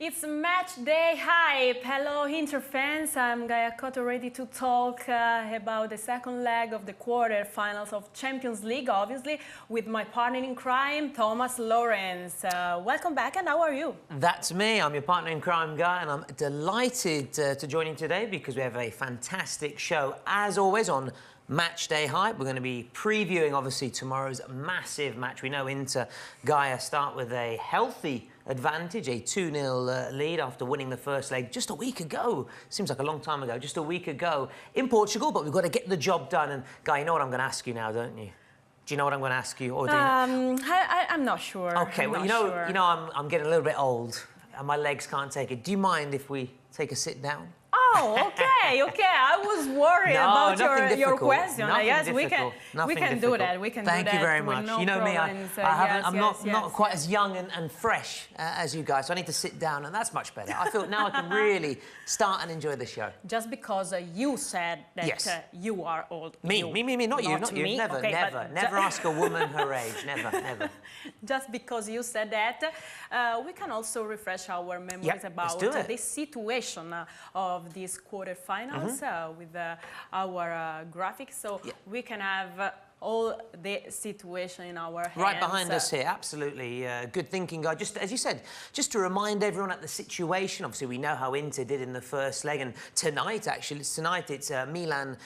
It's match day hype. Hello Inter fans, I'm Gaia Cotto, ready to talk about the second leg of the quarter-finals of Champions League, obviously, with my partner in crime, Thomas Lawrence. Welcome back, and how are you? That's me, I'm your partner in crime, Guy, and I'm delighted to join you today because we have a fantastic show, as always, on Match Day Hype. We're going to be previewing, obviously, tomorrow's massive match. We know Inter, Gaia, start with a healthy advantage, a 2-0 lead after winning the first leg just a week ago. Seems like a long time ago, just a week ago in Portugal, but we've got to get the job done. And Guy, you know what I'm going to ask you now, don't you? Do you know what I'm going to ask you? Or do you I'm not sure. Okay, well, you know, I'm getting a little bit old and my legs can't take it. Do you mind if we take a sit down? Oh, okay, okay. I was worried about your question. Yes, we can do that. We can do that. Thank you very much. No you know problems. me, I'm not quite as young and fresh as you guys, so I need to sit down, and that's much better. I feel now I can really start and enjoy the show. Just because you said that you are old. Me, not you. Me. Never, okay, never ask a woman her age. Never. Just because you said that, we can also refresh our memories about this situation of these quarterfinals with our graphics. So we can have all the situation in our hands. Right behind us here, absolutely. Good thinking, guy. Just as you said, just to remind everyone at the situation, obviously we know how Inter did in the first leg, and tonight, actually, it's Milan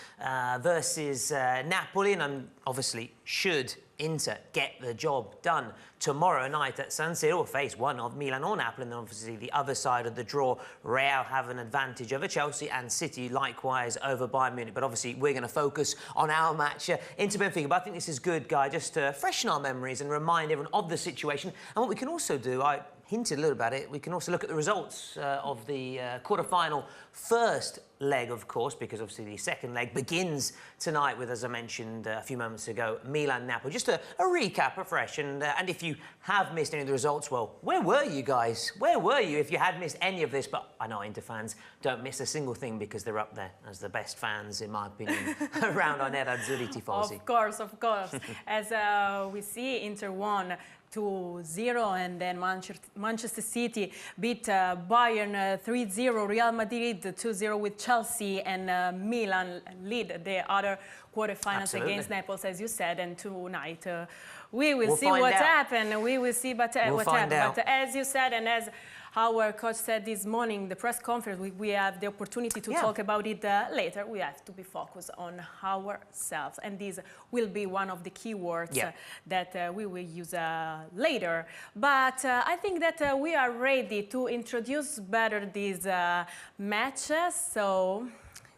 versus Napoli, and obviously should Inter get the job done tomorrow night at San Siro, face one of Milan or Napoli, and then obviously the other side of the draw, Real have an advantage over Chelsea, and City likewise over Bayern Munich. But obviously we're going to focus on our match, Inter Benfica. But I think this is good, Guy, just to freshen our memories and remind everyone of the situation. And what we can also do, I hinted a little about it, we can also look at the results of the quarter-final first leg, of course, because obviously the second leg begins tonight with, as I mentioned a few moments ago, Milan-Napoli. Just a recap afresh, and if you have missed any of the results, well, where were you guys? Where were you if you had missed any of this? But I know Inter fans don't miss a single thing because they're up there as the best fans, in my opinion, around our Nerazzurri tifosi. Of course. As we see, Inter won 2-0, and then Manchester City beat Bayern 3-0, Real Madrid 2-0 with Chelsea, and Milan lead the other quarterfinals against Naples, as you said. And tonight we will see what happens. We will see what happens. But as you said, and as our coach said this morning, the press conference, we have the opportunity to talk about it later. We have to be focused on ourselves, and this will be one of the key words that we will use later. But I think that we are ready to introduce better these matches, so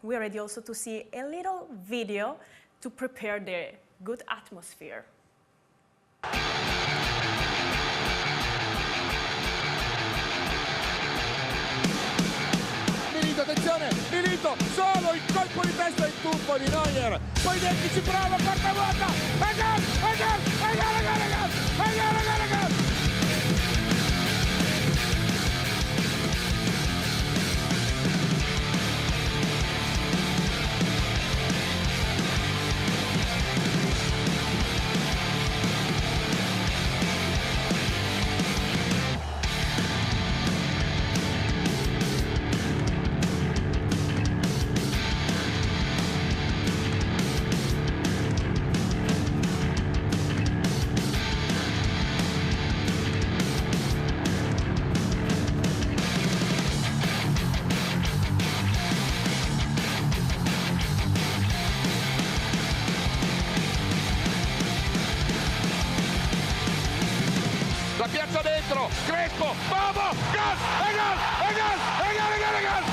we're ready also to see a little video to prepare the good atmosphere. Attenzione, Milito, solo il colpo di testa e il tuffo di Neuer, poi Detti ci prova, porta vuota, e gol, e gol, e gol, e gol, e gol, e gol, e gol, e gol. La piazza dentro, Crespo, Bobo, gol, e gol, e gol, e gol, e gol, e gol.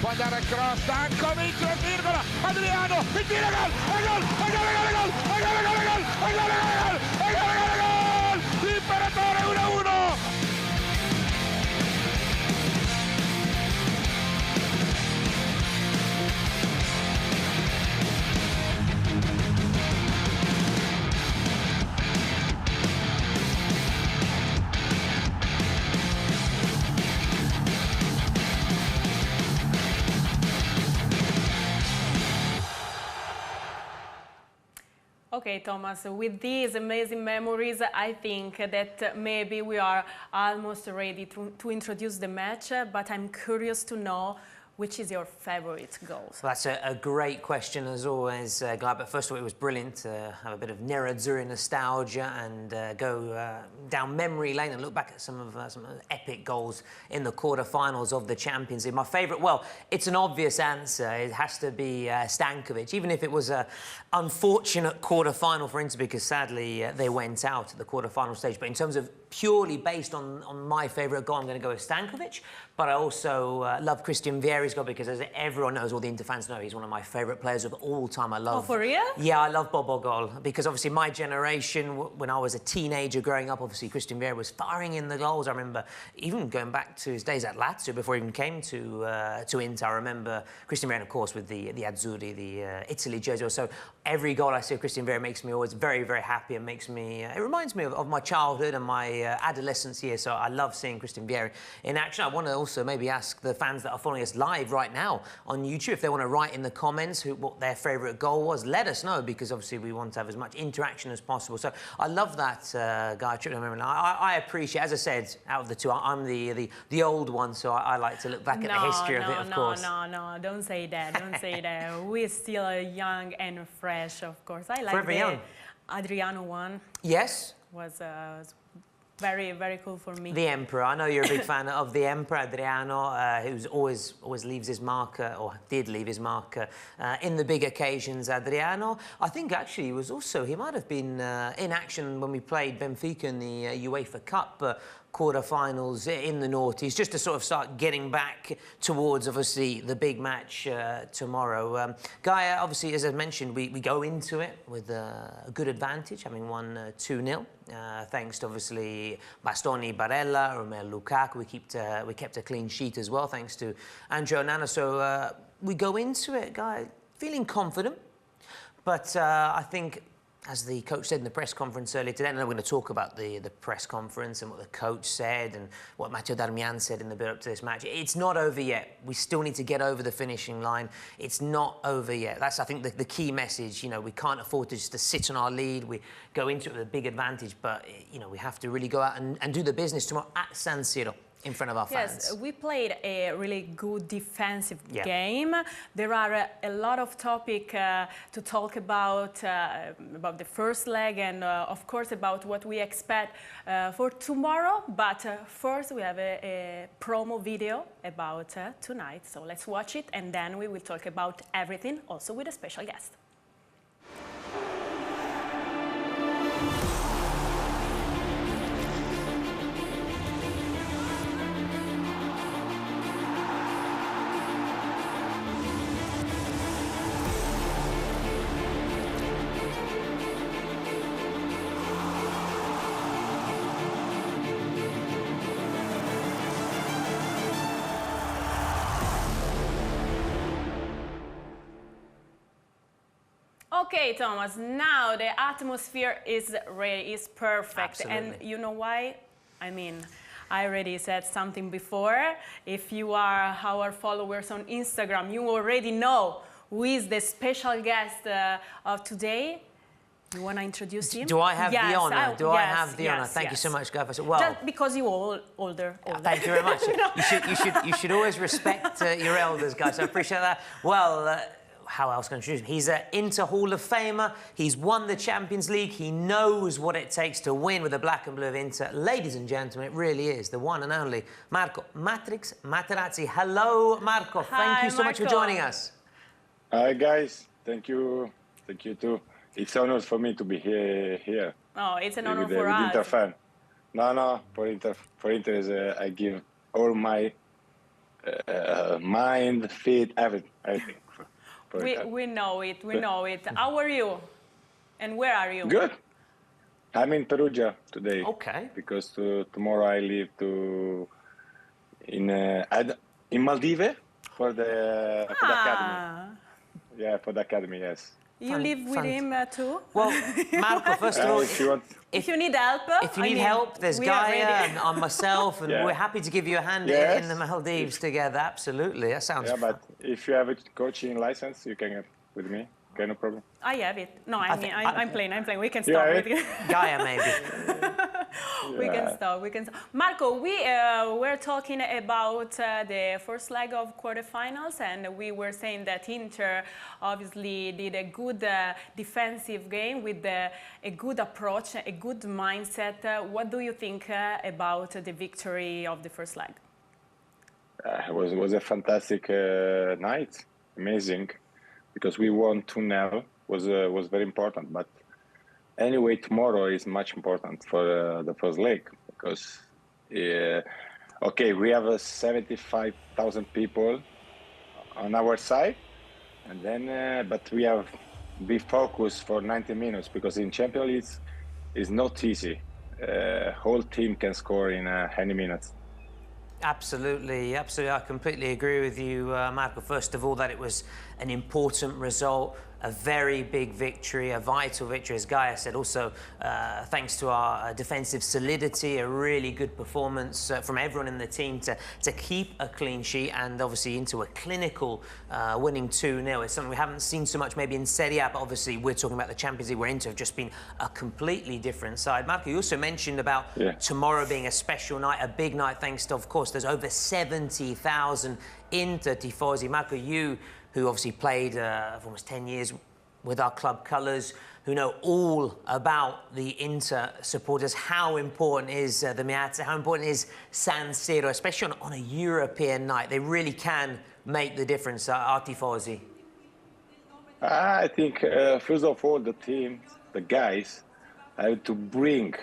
Può andare al cross, Stankovic, virgola, Adriano, il tiro, gol, e gol, e gol, e gol, e gol, e gol, e gol, e gol, e gol, e gol, e gol, e gol, l'imperatore 1-1. Okay, Thomas, with these amazing memories, I think that maybe we are almost ready to introduce the match, but I'm curious to know which is your favorite goal? Well, that's a great question, as always, Guy. But first of all, it was brilliant to have a bit of Nerazzurri nostalgia and go down memory lane and look back at some of the epic goals in the quarterfinals of the Champions League. My favourite, well, it's an obvious answer. It has to be Stankovic, even if it was an unfortunate quarterfinal for Inter, because sadly they went out at the quarterfinal stage. But in terms of purely based on my favourite goal, I'm going to go with Stankovic. But I also love Christian Vieri's goal because, as everyone knows, all the Inter fans know, he's one of my favourite players of all time. I love. Oh, for real? Yeah, I love Bobo goal because obviously my generation, when I was a teenager growing up, obviously Christian Vieri was firing in the goals. I remember even going back to his days at Lazio before he even came to Inter. I remember Christian Vieri, of course, with the Azzurri, the Italy jersey. So every goal I see of Christian Vieri makes me always very, very happy and makes me. It reminds me of my childhood and my adolescence years, so I love seeing Christian Vieri in action. I want to also maybe ask the fans that are following us live right now on YouTube if they want to write in the comments what their favourite goal was. Let us know, because obviously we want to have as much interaction as possible. So I love that guy, trip to memory. I appreciate, as I said, out of the two, I'm the old one, so I like to look back at the history of it, of course. No, don't say that, don't say that. We're still young and fresh, of course. I like Forever young. Adriano one. Yes. Was very, very cool for me. The Emperor. I know you're a big fan of the Emperor, Adriano, who's always leaves his mark, or did leave his mark, in the big occasions, Adriano. I think actually he might have been in action when we played Benfica in the UEFA Cup quarter-finals in the noughties, just to sort of start getting back towards, obviously, the big match tomorrow. Gaia, obviously, as I mentioned, we go into it with a good advantage, having won 2-0, thanks to, obviously, Bastoni, Barella, Romelu Lukaku. We kept a clean sheet as well, thanks to Andrea Onana. So we go into it, Gaia, feeling confident, but I think, as the coach said in the press conference earlier today, and we're going to talk about the press conference and what the coach said and what Matteo Darmian said in the build-up to this match. It's not over yet. We still need to get over the finishing line. It's not over yet. That's, I think, the key message. You know, we can't afford to just to sit on our lead. We go into it with a big advantage, but, you know, we have to really go out and do the business tomorrow at San Siro, in front of our fans. Yes, we played a really good defensive game. There are a lot of topics to talk about the first leg and, of course, about what we expect for tomorrow. But first, we have a promo video about tonight. So let's watch it, and then we will talk about everything, also with a special guest. Okay, Thomas, now the atmosphere is ready, is perfect. Absolutely. And you know why? I mean, I already said something before. If you are our followers on Instagram, you already know who is the special guest of today. You want to introduce him? Do I have the honour? I have the honour? Thank you so much, Gaia. Well, just because you're older. Thank you very much. You should always respect your elders, guys. I appreciate that. Well, how else can I introduce him? He's an Inter Hall of Famer. He's won the Champions League. He knows what it takes to win with the black and blue of Inter. Ladies and gentlemen, it really is the one and only Marco Matrix Materazzi. Hello, Marco. Thank you so much for joining us. Hi, guys. Thank you. Thank you, too. It's an honor for me to be here. Oh, it's an honor for with us. Inter fan. No, for Inter, I give all my mind, feet, everything. We know it. How are you? And where are you? Good. I'm in Perugia today. Okay. Because tomorrow I leave in Maldives for the academy. Yeah, for the academy, yes. You live with him too? Well, Marco, first of all, if you need help, there's Gaia and myself, and we're happy to give you a hand in the Maldives together. Absolutely, that sounds fun. But if you have a coaching license, you can get with me. Okay, no problem. I have it. No, I'm playing. We can stop. Gaia, maybe. We can stop. Marco, we were talking about the first leg of quarterfinals, and we were saying that Inter obviously did a good defensive game with a good approach, a good mindset. What do you think about the victory of the first leg? It was a fantastic night. Amazing. Because we won 2-0 was very important. But anyway, tomorrow is much important for the first leg because, we have 75,000 people on our side, and then but we have be focused for 90 minutes because in Champions League it's not easy. Whole team can score in any minutes. Absolutely. I completely agree with you, Marco. First of all, that it was an important result. a very big victory, a vital victory, as Gaia said. Also, thanks to our defensive solidity, a really good performance from everyone in the team to keep a clean sheet, and obviously into a clinical winning 2-0. It's something we haven't seen so much maybe in Serie A, but obviously we're talking about the Champions League, where Inter have just been a completely different side. Marco, you also mentioned about tomorrow being a special night, a big night, thanks to, of course, there's over 70,000 Inter tifosi. Marco, you, who obviously played for almost 10 years with our club colours, who know all about the Inter supporters, how important is the Meazza, how important is San Siro, especially on a European night? They really can make the difference, our tifosi. I think, first of all, the team, the guys, have to bring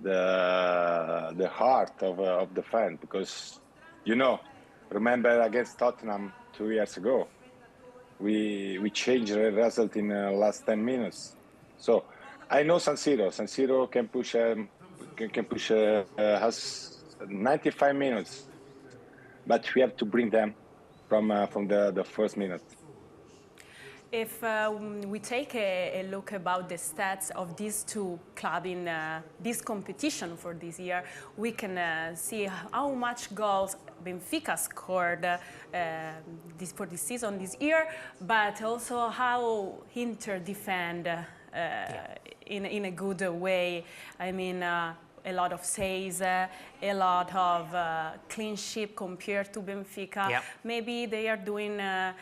the heart of the fan, because, you know, remember against Tottenham 2 years ago, we changed the result in the last 10 minutes. So I know San Siro. San Siro can push us 95 minutes, but we have to bring them from the first minute. If we take a look about the stats of these two clubs in this competition for this year, we can see how much goals Benfica scored for this season, this year, but also how Inter defend in a good way. I mean, a lot of saves, a lot of clean sheet compared to Benfica. Yep. Maybe they are doing a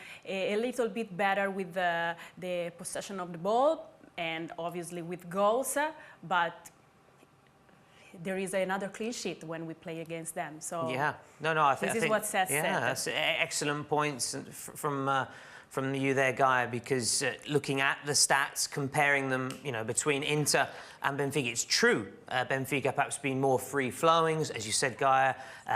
little bit better with the possession of the ball and obviously with goals, but there is another clean sheet when we play against them. So yeah, I think this is what sets it. That's excellent points from you there, Gaia, because looking at the stats, comparing them, you know, between Inter and Benfica, it's true. Benfica perhaps been more free-flowing, as you said, Gaia.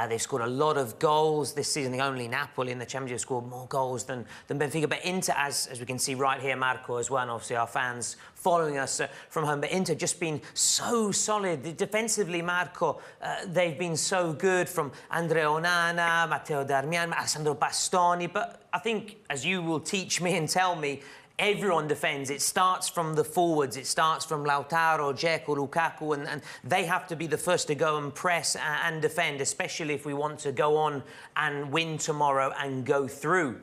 They've scored a lot of goals this season. Only Napoli in the Championship scored more goals than Benfica. But Inter, as we can see right here, Marco as well, and obviously our fans following us from home. But Inter just been so solid. Defensively, Marco, they've been so good, from Andrea Onana, Matteo Darmian, Alessandro Bastoni. But I think, as you will teach me and tell me, everyone defends. It starts from the forwards. It starts from Lautaro, Dzeko, Lukaku, and they have to be the first to go and press and defend, especially if we want to go on and win tomorrow and go through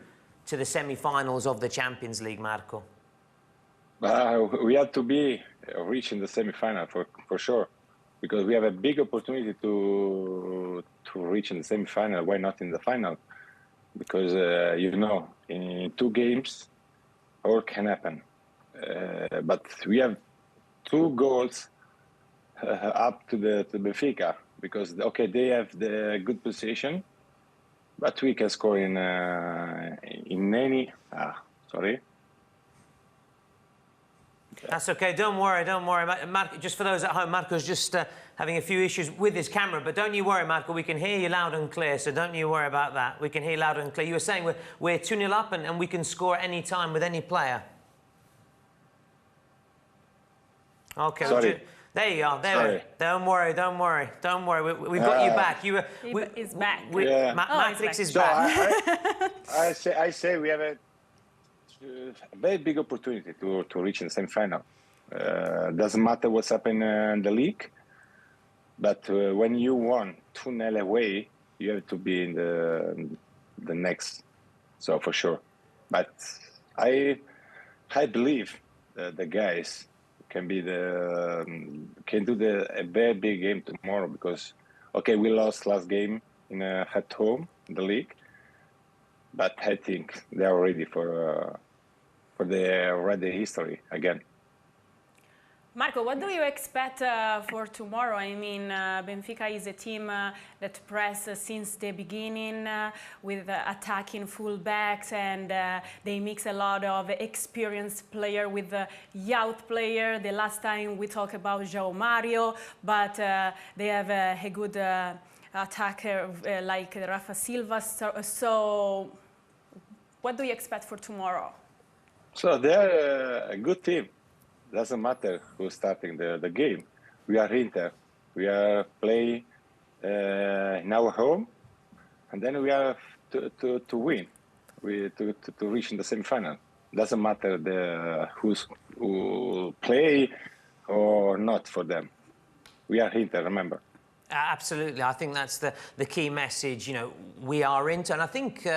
to the semi-finals of the Champions League, Marco. We have to be reaching the semi-final for sure, because we have a big opportunity to reach in the semi-final. Why not in the final? Because, you know, in 2 games, all can happen. But we have 2 goals up to the Benfica, because, okay, they have the good position, but we can score in any... sorry. That's okay, don't worry. Marco, just for those at home, Marco's just having a few issues with his camera, but don't you worry, Marco, we can hear you loud and clear, so don't you worry about that. We can hear loud and clear. You were saying we're 2-0 up and we can score at any time with any player. Okay. Sorry. There you are. There. Don't worry. We've got you back. He's back. Matrix is back. I say we have a very big opportunity to reach in the semi-final. Doesn't matter what's happening in the league, but when you won 2-0 away, you have to be in the next. So for sure. But I believe the guys can do a very big game tomorrow, because okay, we lost last game at home in the league, but I think they are ready for the ready history again. Marco, what do you expect for tomorrow? I mean, Benfica is a team that press since the beginning with attacking fullbacks, and they mix a lot of experienced player with youth player. The last time we talked about João Mario, but they have a good attacker like Rafa Silva. So what do you expect for tomorrow? So they're a good team. Doesn't matter who's starting the game. We are Inter. We are playing in our home, and then we are to win, to reach in the semi-final. Doesn't matter who play or not for them. We are Inter, remember. Absolutely, I think that's the key message. You know, we are into, and I think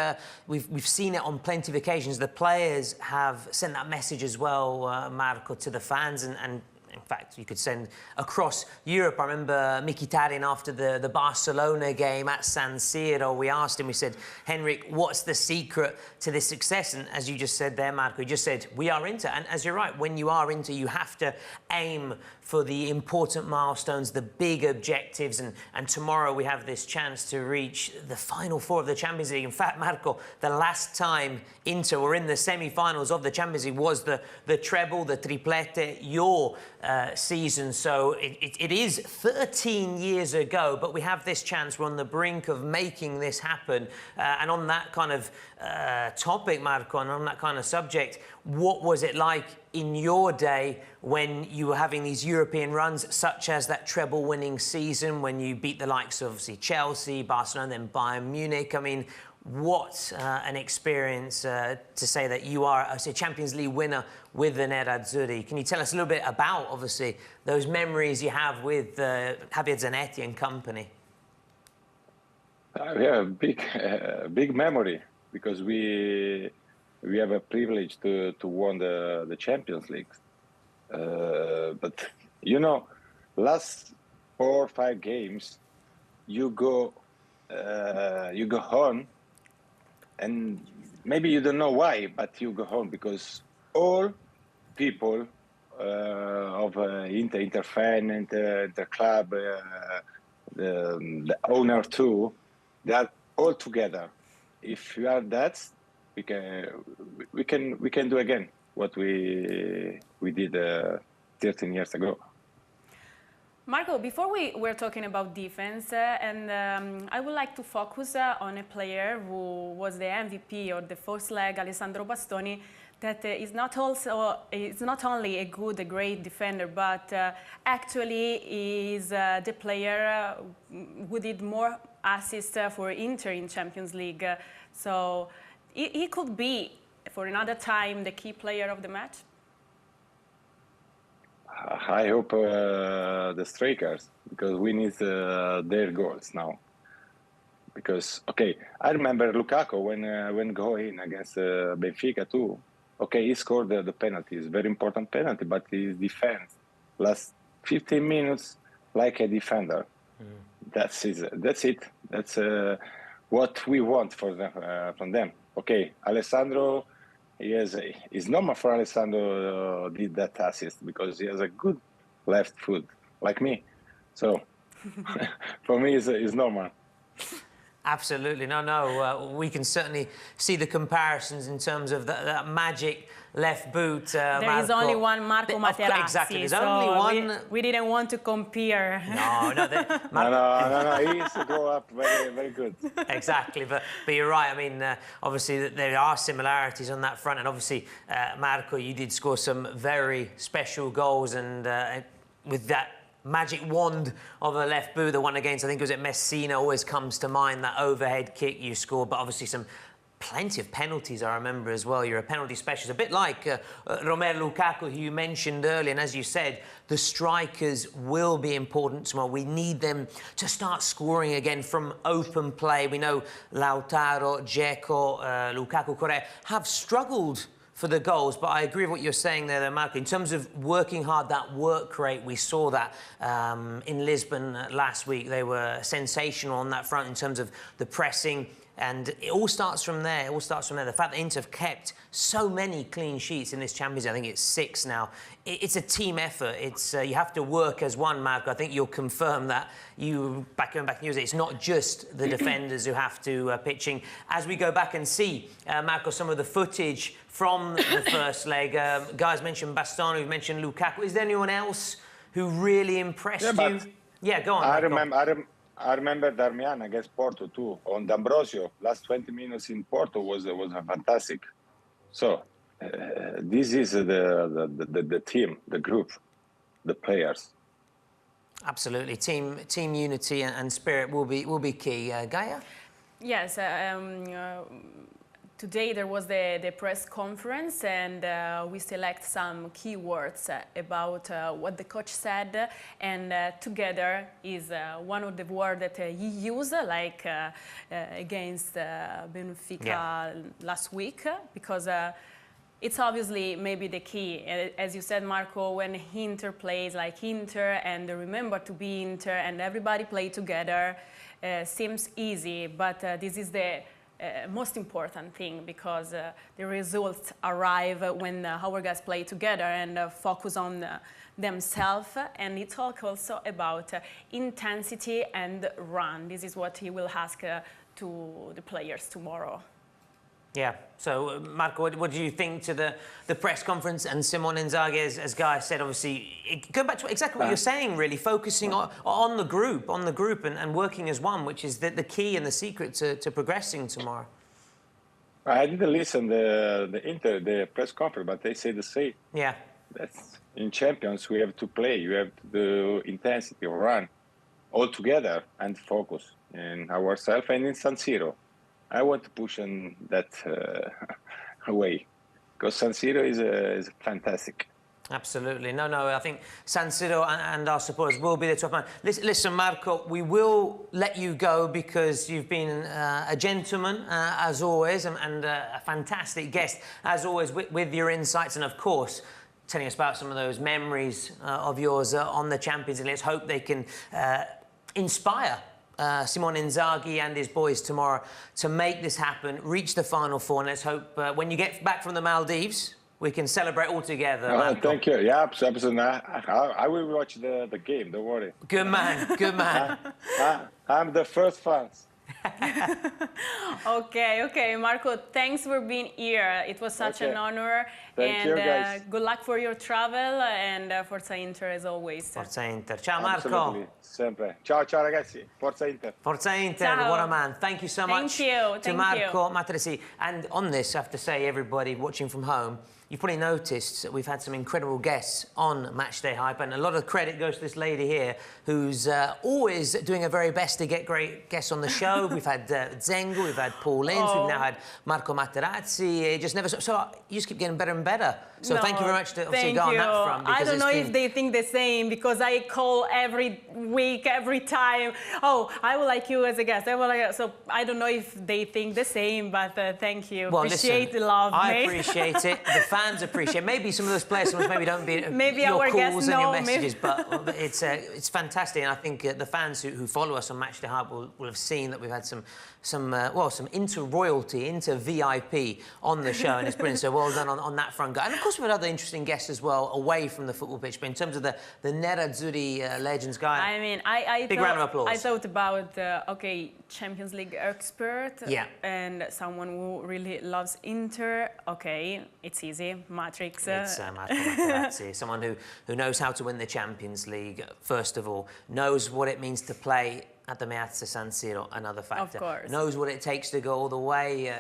we've seen it on plenty of occasions. The players have sent that message as well, Marco, to the fans, and in fact, you could send across Europe. I remember Mkhitaryan after the Barcelona game at San Siro. We asked him, we said, Henrik, what's the secret to this success? And as you just said there, Marco, you just said, we are Inter. And as you're right, when you are Inter, you have to aim for the important milestones, the big objectives. And tomorrow we have this chance to reach the final four of the Champions League. In fact, Marco, the last time Inter were in the semi-finals of the Champions League was the treble, the triplete, your season. So it is 13 years ago, but we have this chance. We're on the brink of making this happen. And on that kind of topic, Marco, and on that kind of subject, what was it like in your day when you were having these European runs, such as that treble-winning season, when you beat the likes of, obviously, Chelsea, Barcelona, then Bayern Munich? I mean, what an experience to say that you are a Champions League winner with the Nerazzurri. Can you tell us a little bit about, obviously, those memories you have with Javier Zanetti and company? Yeah, big memory, because we have a privilege to win the Champions League. But you know, last 4 or 5 games, you go on, and maybe you don't know why, but you go on because all people of Inter fan and the club, the owner too, they are all together. If you are that, we can do again what we did 13 years ago. Marco, before we were talking about defense, and I would like to focus on a player who was the MVP of the first leg, Alessandro Bastoni, that is not only a great defender, but actually is the player who did more assists for Inter in Champions League. So he could be, for another time, the key player of the match. I hope the strikers, because we need their goals now. Because, okay, I remember Lukaku when going against Benfica too. Okay, he scored the penalty. It's a very important penalty, but his defense last 15 minutes like a defender. That's it. That's what we want from them. Okay, Alessandro. It's normal for Alessandro did that assist because he has a good left foot, like me. So for me, it's normal. Absolutely. No, we can certainly see the comparisons in terms of that magic left boot. There is only one Marco Materazzi. Exactly. There's so only one. We didn't want to compare. No. No. He used to grow up very, very good. Exactly. But you're right. I mean, obviously, there are similarities on that front. And obviously, Marco, you did score some very special goals. And with that magic wand of a left boot, the one against, I think it was at Messina, always comes to mind, that overhead kick you scored. But obviously plenty of penalties, I remember as well. You're a penalty specialist, a bit like Romelu Lukaku, who you mentioned earlier. And as you said, the strikers will be important tomorrow. We need them to start scoring again from open play. We know Lautaro, Dzeko, Lukaku, Correa have struggled for the goals, but I agree with what you're saying there, Marco. In terms of working hard, that work rate, we saw that in Lisbon last week. They were sensational on that front in terms of the pressing, and it all starts from there. The fact that Inter have kept so many clean sheets in this Champions League, I think it's 6 now. It's a team effort. It's you have to work as one, Marco. I think you'll confirm that. Going back in years, it's not just the defenders who have to pitching. As we go back and see, Marco, some of the footage from the first leg, guys mentioned Bastoni, we've mentioned Lukaku. Is there anyone else who really impressed you? Yeah, go on. I remember Darmian against Porto too. On D'Ambrosio, last 20 minutes in Porto was a fantastic. So this is the team, the group, the players. Absolutely, team unity and spirit will be key. Gaia? Yes. today there was the press conference, and we select some keywords about what the coach said, and together is one of the words that he used, like against Benfica last week, because it's obviously maybe the key. As you said, Marco, when Inter plays like Inter and remember to be Inter and everybody play together, seems easy, but this is the most important thing, because the results arrive when our guys play together and focus on themselves. And he talked also about intensity and run. This is what he will ask to the players tomorrow. Yeah. So, Marco, what do you think to the press conference? And Simone Inzaghi, as Guy said, obviously, go back to exactly what you're saying, really, focusing on the group, and working as one, which is the key and the secret to progressing tomorrow. I didn't listen the press conference, but they say the same. Yeah. That's in Champions, we have to play. You have to do intensity, run, all together, and focus in ourselves and in San Siro. I want to push in that way, because San Siro is fantastic. Absolutely. No, I think San Siro and our supporters will be the top man. Listen, Marco, we will let you go because you've been a gentleman, as always, and a fantastic guest, as always, with your insights and, of course, telling us about some of those memories of yours on the Champions League. Let's hope they can inspire Simone Inzaghi and his boys tomorrow to make this happen, reach the Final Four, and let's hope when you get back from the Maldives, we can celebrate all together. Thank you. Yeah, absolutely. I will watch the game, don't worry. Good man, good man. I'm the first fans. Okay, Marco, thanks for being here. It was such an honor. Thank you, guys. Good luck for your travel, and Forza Inter as always. Forza Inter. Ciao, Marco. Absolutely. Sempre. Ciao ragazzi. Forza Inter. Forza Inter. Ciao. What a man. Thank you so much to Marco Materassi. And on this, I have to say, everybody watching from home, you've probably noticed that we've had some incredible guests on Matchday Hype, and a lot of credit goes to this lady here who's always doing her very best to get great guests on the show. We've had Zengo, we've had Paul Ince, we've now had Marco Materazzi. It just never... So you just keep getting better and better. So thank you very much to obviously go on that front. I don't know if they think the same, because I call every week, every time, oh, I would like you as a guest. So I don't know if they think the same, but thank you. Well, appreciate listen, the love, I mate. appreciate it. The fans appreciate. Maybe some of those players maybe don't be maybe your our calls and your know, messages, but it's fantastic. And I think the fans who follow us on Matchday Hype will have seen that we've had some inter-royalty, inter-VIP on the show, and it's brilliant. So well done on that front, guy. And of course, we've had other interesting guests as well away from the football pitch. But in terms of the Nerazzurri legends, guy, I mean, I big round of applause. I thought about Champions League expert, and someone who really loves Inter. Okay, it's easy. Matrix. It's Marco Materazzi, someone who knows how to win the Champions League. First of all, knows what it means to play at the Meazza San Siro, another factor. Of course. Knows what it takes to go all the way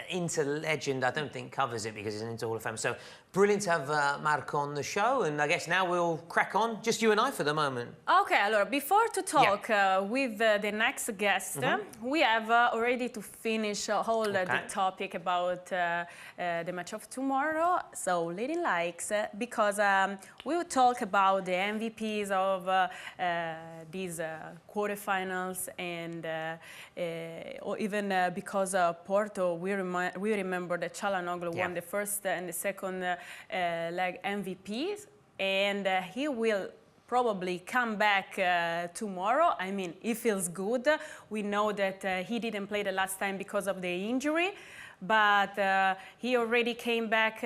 into legend. I don't think covers it because he's an Inter Hall of Fame. So brilliant to have Marco on the show, and I guess now we'll crack on, just you and I for the moment. Okay, allora, before to talk with the next guest, we have already to finish all the topic about the match of tomorrow. So leading likes, because we will talk about the MVPs of these quarterfinals, and or even because Porto, we remember that Çalhanoğlu won the first and the second leg MVPs, and he will probably come back tomorrow. I mean, he feels good. We know that he didn't play the last time because of the injury, but he already came back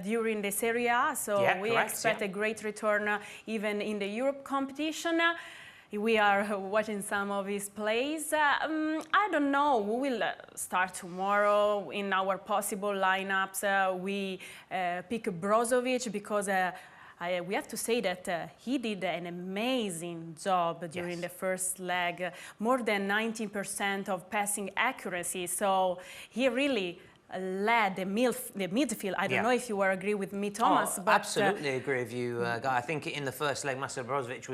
during the Serie A, so we expect a great return even in the Europe competition. We are watching some of his plays. I don't know who will start tomorrow in our possible lineups. We pick Brozovic because we have to say that he did an amazing job during the first leg, more than 19% of passing accuracy. So he really led the midfield. I don't know if you will agree with me, Thomas. But absolutely agree with you, Guy. I think in the first leg, Marcel Brozovic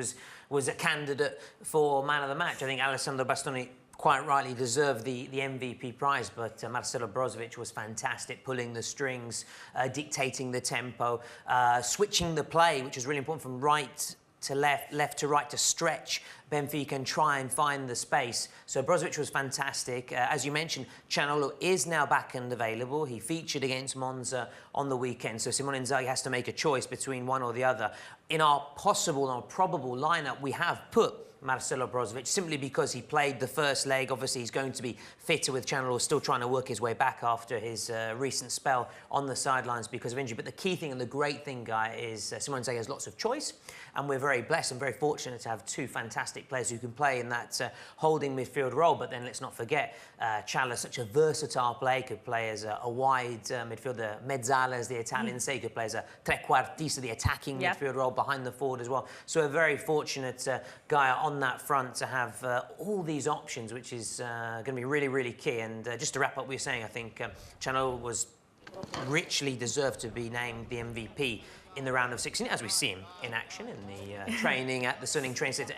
was a candidate for man of the match. I think Alessandro Bastoni quite rightly deserved the MVP prize, but Marcelo Brozovic was fantastic, pulling the strings, dictating the tempo, switching the play, which was really important, from right to left, left to right, to stretch Benfica and try and find the space. So Brozovic was fantastic. As you mentioned, Cianolo is now back and available. He featured against Monza on the weekend, so Simone Inzaghi has to make a choice between one or the other. In our possible or probable lineup, we have put Marcelo Brozovic simply because he played the first leg. Obviously, he's going to be fitter with Cianolo, still trying to work his way back after his recent spell on the sidelines because of injury. But the key thing and the great thing, Guy, is Simone Inzaghi has lots of choice, and we're very blessed and very fortunate to have two fantastic players who can play in that holding midfield role. But then let's not forget, Ciala is such a versatile player. He could play as a wide midfielder, mezzala, as the Italians say. He could play as a trequartista, the attacking midfield role behind the forward as well. So we're very fortunate, Guy, on that front to have all these options, which is going to be really, really key. And just to wrap up what you're saying, I think Cianolo was richly deserved to be named the MVP in the round of 16, as we see him in action in the training at the Sunning Train Centre.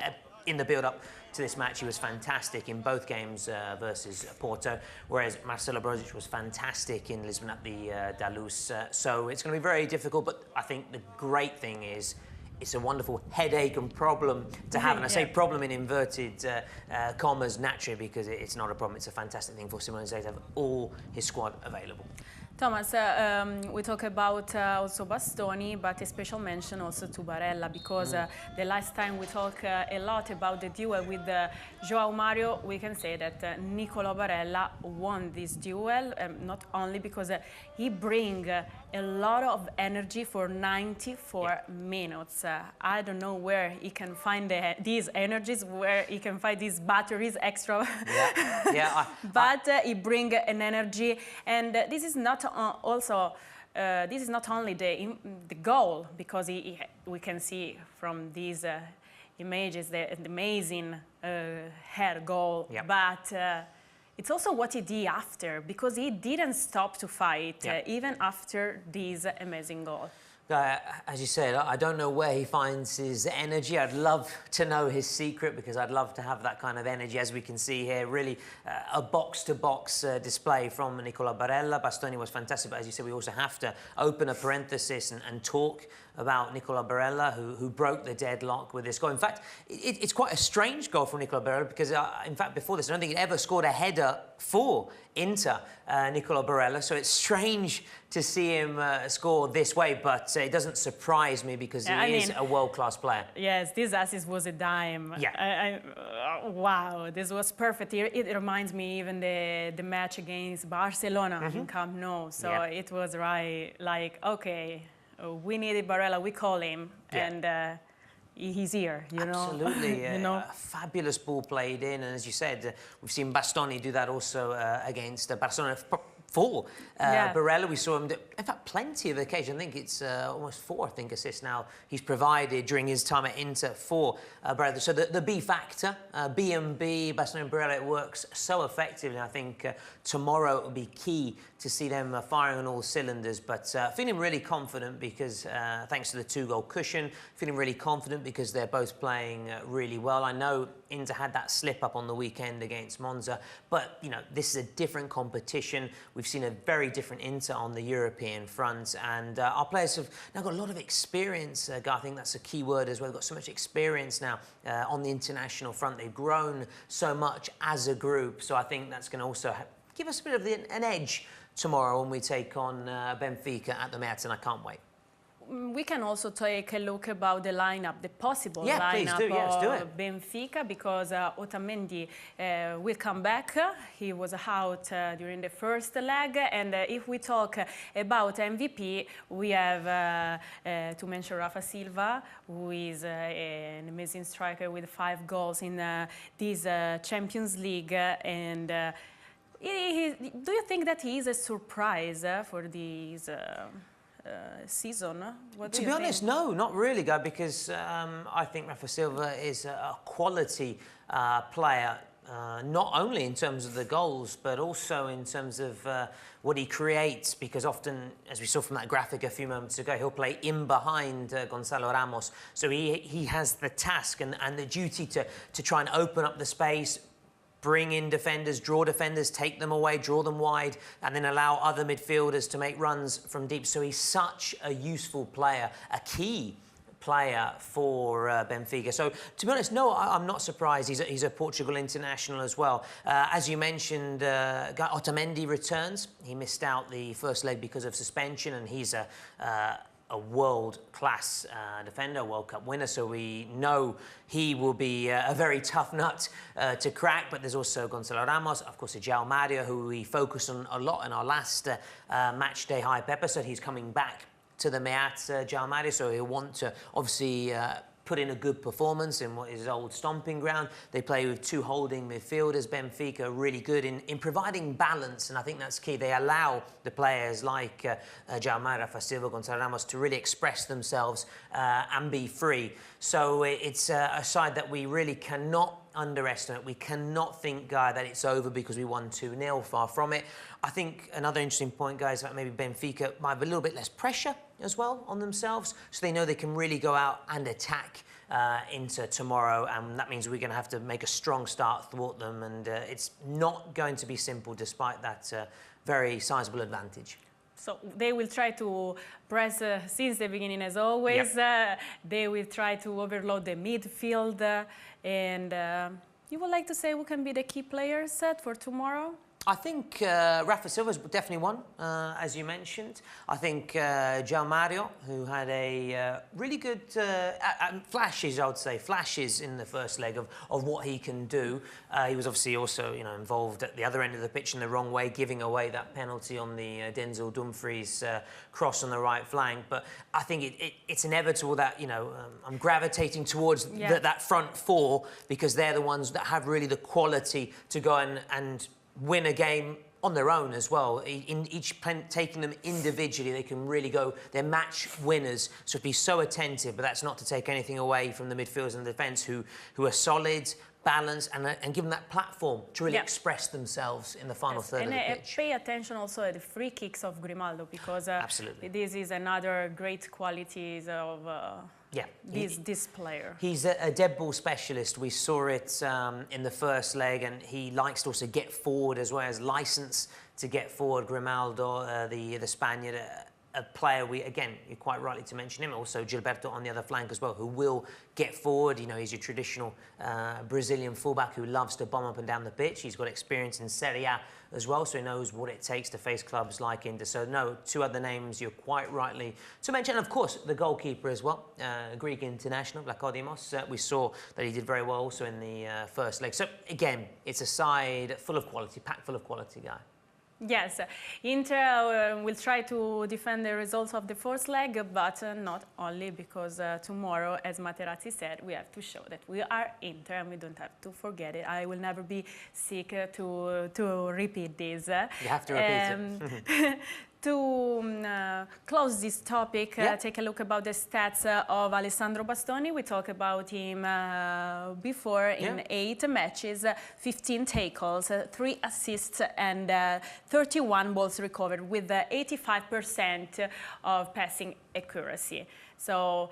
In the build-up to this match, he was fantastic in both games versus Porto, whereas Marcelo Brozovic was fantastic in Lisbon at the Dalus. So it's going to be very difficult, but I think the great thing is it's a wonderful headache and problem to have. And I say problem in inverted commas naturally, because it's not a problem. It's a fantastic thing for Simone Inzaghi to have all his squad available. Thomas, we talk about also Bastoni, but a special mention also to Barella, because the last time we talked a lot about the duel with João Mario, we can say that Nicolò Barella won this duel, not only because he brings a lot of energy for 94 minutes. I don't know where he can find these energies, where he can find these batteries extra. But he brings an energy, and this is not this is not only the goal, because we can see from these images the amazing hair goal, but it's also what he did after, because he didn't stop to fight even after this amazing goal. As you said, I don't know where he finds his energy. I'd love to know his secret, because I'd love to have that kind of energy. As we can see here, really a box-to-box display from Nicolò Barella. Bastoni was fantastic, but as you said, we also have to open a parenthesis and talk about Nicolò Barella, who broke the deadlock with this goal. In fact, it's quite a strange goal from Nicolò Barella, because in fact, before this, I don't think he'd ever scored a header for Inter, Nicolò Barella. So it's strange to see him score this way, but it doesn't surprise me, because he is a world-class player. Yes, this assist was a dime. Wow, this was perfect. It reminds me even the match against Barcelona in Camp Nou. So it was right, like, okay, we needed Barella, we call him, and he's here, you know. Absolutely, a fabulous ball played in, and as you said, we've seen Bastoni do that also against Barcelona. For Barella, we saw him do, in fact, plenty of occasions. I think it's almost 4, assists now he's provided during his time at Inter for Barella. So the B factor, B&B, Barcelona and Barella, it works so effectively. I think tomorrow it will be key to see them firing on all cylinders. But feeling really confident, because thanks to the 2-goal cushion, feeling really confident because they're both playing really well. I know Inter had that slip-up on the weekend against Monza, but, you know, this is a different competition. We've seen a very different Inter on the European front, and our players have now got a lot of experience, Guy. I think that's a key word as well. They've got so much experience now on the international front. They've grown so much as a group, so I think that's going to also give us a bit of an edge tomorrow when we take on Benfica at the Merz, and I can't wait. We can also take a look about the lineup, the possible lineup of Benfica, because Otamendi will come back. He was out during the first leg, and if we talk about MVP, we have to mention Rafa Silva, who is an amazing striker with 5 goals in this Champions League, and do you think that he is a surprise for this season? To be honest, no, not really, Guy, because I think Rafa Silva is a quality player, not only in terms of the goals, but also in terms of what he creates, because often, as we saw from that graphic a few moments ago, he'll play in behind Gonzalo Ramos. So he has the task and the duty to try and open up the space, bring in defenders, draw defenders, take them away, draw them wide, and then allow other midfielders to make runs from deep. So he's such a useful player, a key player for Benfica. So, to be honest, no, I'm not surprised. He's a Portugal international as well. As you mentioned, Otamendi returns. He missed out the first leg because of suspension, and he's a world-class defender, World Cup winner, so we know he will be a very tough nut to crack. But there's also Gonzalo Ramos, of course, João Mario, who we focused on a lot in our last match day hype episode. He's coming back to the Meat, João Mario, so he'll want to obviously put in a good performance in what is his old stomping ground. They play with two holding midfielders. Benfica are really good in providing balance, and I think that's key. They allow the players like João Mario, Silva, Gonzalo Ramos to really express themselves and be free. So it's a side that we really cannot underestimate. We cannot think, Guy, that it's over because we won 2-0. Far from it. I think another interesting point, guys, that maybe Benfica might have a little bit less pressure as well on themselves, so they know they can really go out and attack into tomorrow, and that means we're going to have to make a strong start, thwart them, and it's not going to be simple despite that very sizable advantage. So they will try to press since the beginning, as always. Yep. They will try to overload the midfield, and you would like to say who can be the key players set for tomorrow? I think Rafa Silva's definitely one, as you mentioned. I think João Mario, who had a really good flashes, I would say, flashes in the first leg of what he can do. He was obviously also, involved at the other end of the pitch in the wrong way, giving away that penalty on the Denzel Dumfries cross on the right flank. But I think it's inevitable that, I'm gravitating towards that front four, because they're the ones that have really the quality to go and win a game on their own as well. In each taking them individually, they can really go. They're match winners. So be so attentive, but that's not to take anything away from the midfielders and the defence who are solid, balanced, and give them that platform to really express themselves in the final third of the pitch. Pay attention also at the free kicks of Grimaldo, because absolutely, this is another great qualities of this player. He's a dead ball specialist. We saw it in the first leg, and he likes to also get forward as well, as license to get forward. Grimaldo, the Spaniard, a player you're quite rightly to mention him. Also Gilberto on the other flank as well, who will get forward. He's your traditional Brazilian fullback who loves to bomb up and down the pitch. He's got experience in Serie A as well, so he knows what it takes to face clubs like Inter. So no, two other names you're quite rightly to mention. And of course, the goalkeeper as well, Greek international, Vlachodimos. We saw that he did very well also in the first leg. So again, it's a side full of quality, packed full of quality, Guy. Yes, Inter will try to defend the results of the first leg, but not only, because tomorrow, as Materazzi said, we have to show that we are Inter, and we don't have to forget it. I will never be sick to repeat this. You have to repeat it. To close this topic, take a look about the stats of Alessandro Bastoni. We talked about him before. In 8 matches, 15 tackles, 3 assists, and 31 balls recovered, with 85% of passing accuracy. So,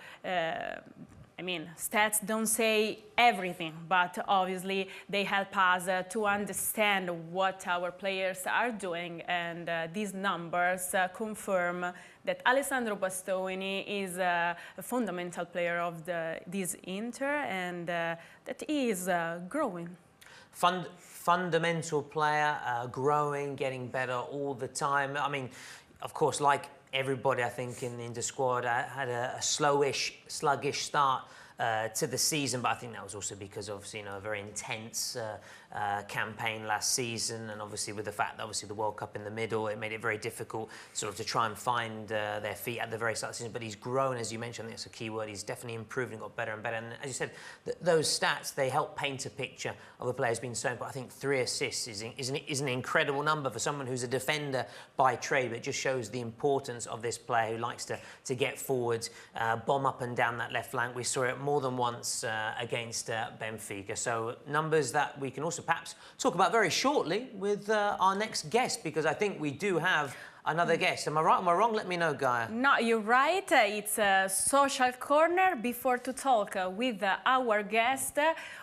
stats don't say everything, but obviously they help us to understand what our players are doing, and these numbers confirm that Alessandro Bastoni is a fundamental player of this Inter, and that he is growing. Fundamental player, growing, getting better all the time. Of course, like everybody, I think, in the Inter squad had a sluggish start to the season, but I think that was also because of a very intense campaign last season, and obviously with the fact that the World Cup in the middle, it made it very difficult to try and find their feet at the very start of the season. But he's grown, as you mentioned. I think that's a key word. He's definitely improved and got better and better. And as you said, those stats, they help paint a picture of a player who's been so important. I think 3 assists is an incredible number for someone who's a defender by trade, but it just shows the importance of this player who likes to get forward, bomb up and down that left flank. We saw it more than once against Benfica. So numbers that we can also perhaps talk about very shortly with our next guest, because I think we do have another guest. Am I right? Am I wrong? Let me know, Gaia. No, you're right. It's a social corner. Before to talk with our guest,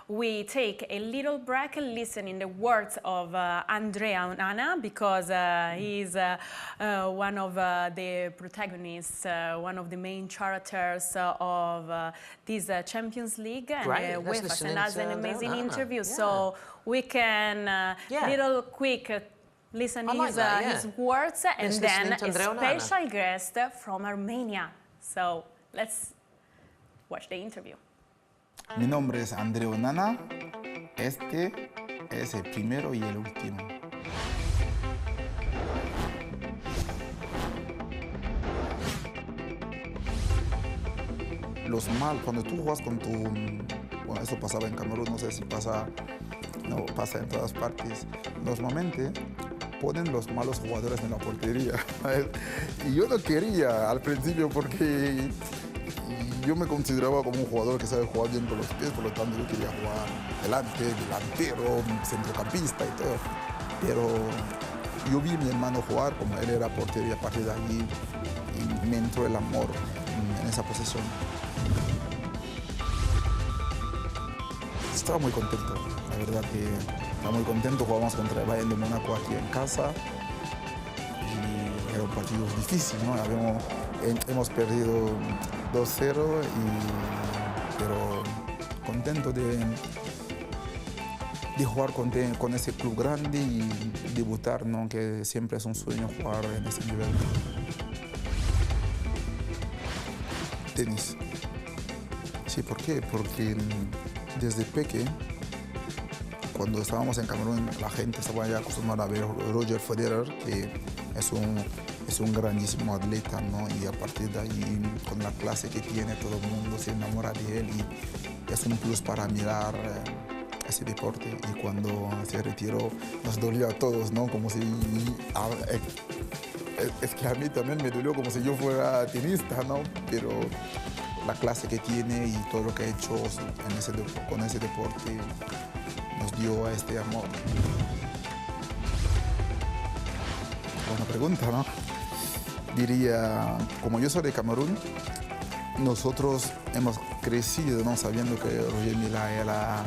we take a little break and listen in the words of Andrea Onana, because he's one of the protagonists, one of the main characters of this Champions League and UEFA, and has an amazing interview. So we can little quick listen his words, and then a special guest from Armenia. So let's watch the interview. Mi nombre es Andrea Onana. Este es el primero y el último. Los mal, cuando tú juegas con tu... Bueno, eso pasaba en Camerún, no sé si pasa... No, pasa en todas partes. Normalmente ponen los malos jugadores en la portería. Y yo no quería al principio porque yo me consideraba como un jugador que sabe jugar bien con los pies, por lo tanto yo quería jugar delante, delantero, centrocampista y todo. Pero yo vi a mi hermano jugar como él era portero y a partir de allí me entró el amor en esa posición. Estaba muy contento, la verdad que estaba muy contento. Jugamos contra el Bayern de Mónaco aquí en casa y era un partido difícil, ¿no? Hemos perdido 2-0, pero contento de jugar con ese club grande y debutar, ¿no? Que siempre es un sueño jugar en ese nivel. Tenis. Sí, ¿por qué? Porque desde pequeño, cuando estábamos en Camerún, la gente estaba ya acostumbrada a ver a Roger Federer, que es un grandísimo atleta, ¿no? Y a partir de ahí, con la clase que tiene, todo el mundo se enamora de él y es un plus para mirar ese deporte. Y cuando se retiró, nos dolió a todos, ¿no? Como si... Es que a mí también me dolió como si yo fuera tenista, ¿no? Pero la clase que tiene y todo lo que ha hecho con ese deporte nos dio a este amor. Buena pregunta, ¿no? Diría, como yo soy de Camerún, nosotros hemos crecido, ¿no? Sabiendo que Roger Mila era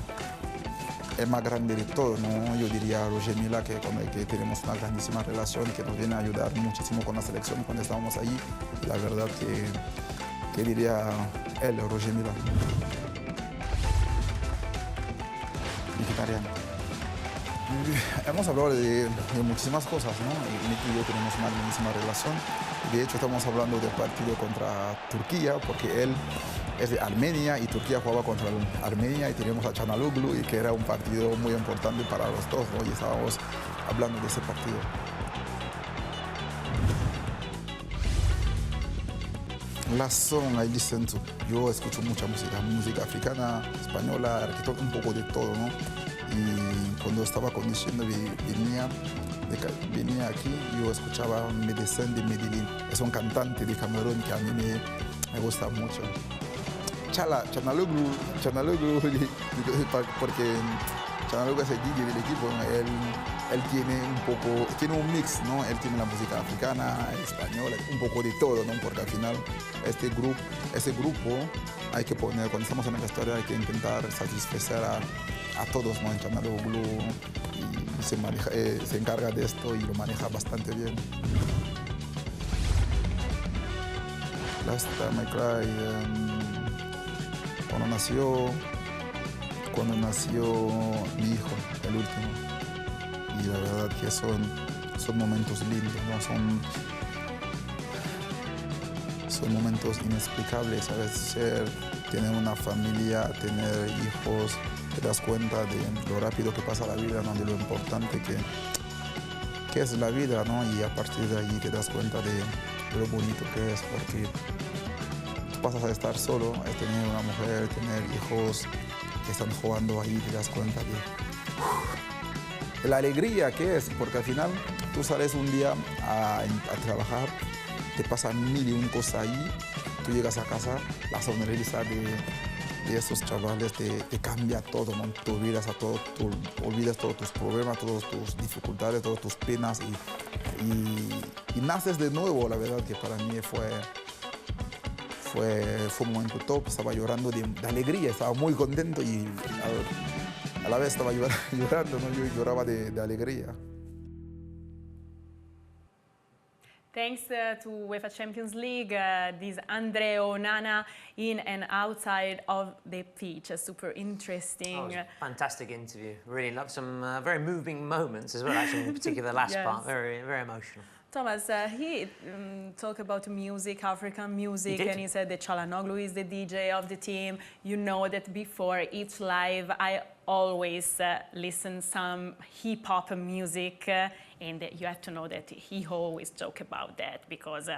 el más grande de todo, ¿no? Yo diría Roger Mila, con el que tenemos una grandísima relación y que nos viene a ayudar muchísimo con la selección cuando estábamos allí. Y la verdad que diría él, Roger Mila. Vegetariano. Hemos hablado de muchísimas cosas, ¿no? Nick y yo tenemos una grandísima relación. De hecho, estamos hablando del partido contra Turquía, porque él es de Armenia y Turquía jugaba contra Armenia y teníamos a Çalhanoğlu, y que era un partido muy importante para los dos, ¿no? Y estábamos hablando de ese partido. La song I listen to. Yo escucho mucha música africana, española, un poco de todo, ¿no? Y cuando estaba conduciendo venía aquí, yo escuchaba Medicine de Medellín. Es un cantante de Camerún que a mí me gusta mucho. Çalhanoğlu, porque Çalhanoğlu es el DJ del equipo, él tiene un mix, ¿no? Él tiene la música africana, española, un poco de todo, ¿no? Porque al final ese grupo hay que poner, cuando estamos en la historia hay que intentar satisfacer a todos, ¿no? Çalhanoğlu se encarga de esto y lo maneja bastante bien. Last Time I Cry, cuando nació mi hijo, el último. Y la verdad que son momentos lindos, ¿no? Son momentos inexplicables, ¿sabes? Tener una familia, tener hijos, te das cuenta de lo rápido que pasa la vida, ¿no? De lo importante que es la vida, ¿no? Y a partir de allí te das cuenta de lo bonito que es, porque tú pasas a estar solo, a tener una mujer, tener hijos que están jugando ahí, te das cuenta de la alegría que es, porque al final tú sales un día a trabajar, te pasan mil y un cosas ahí, tú llegas a casa, la sonrisa de esos chavales te cambia todo, ¿no? Tú olvidas todos tus problemas, todas tus dificultades, todas tus penas y y naces de nuevo. La verdad que para mí fue un momento top. Estaba llorando de alegría, estaba muy contento y a la vez estaba llorando, ¿no? Yo lloraba de alegría. Thanks to UEFA Champions League, this Andre Onana in and outside of the pitch. Super interesting. Oh, it was a fantastic interview. Really loved some very moving moments as well, actually, in particular the last Yes. part. Very, very emotional. Thomas, he talked about music, African music, and he said that Çalhanoğlu is the DJ of the team. You know that before each live, I always listen some hip-hop music, and you have to know that he always joke about that because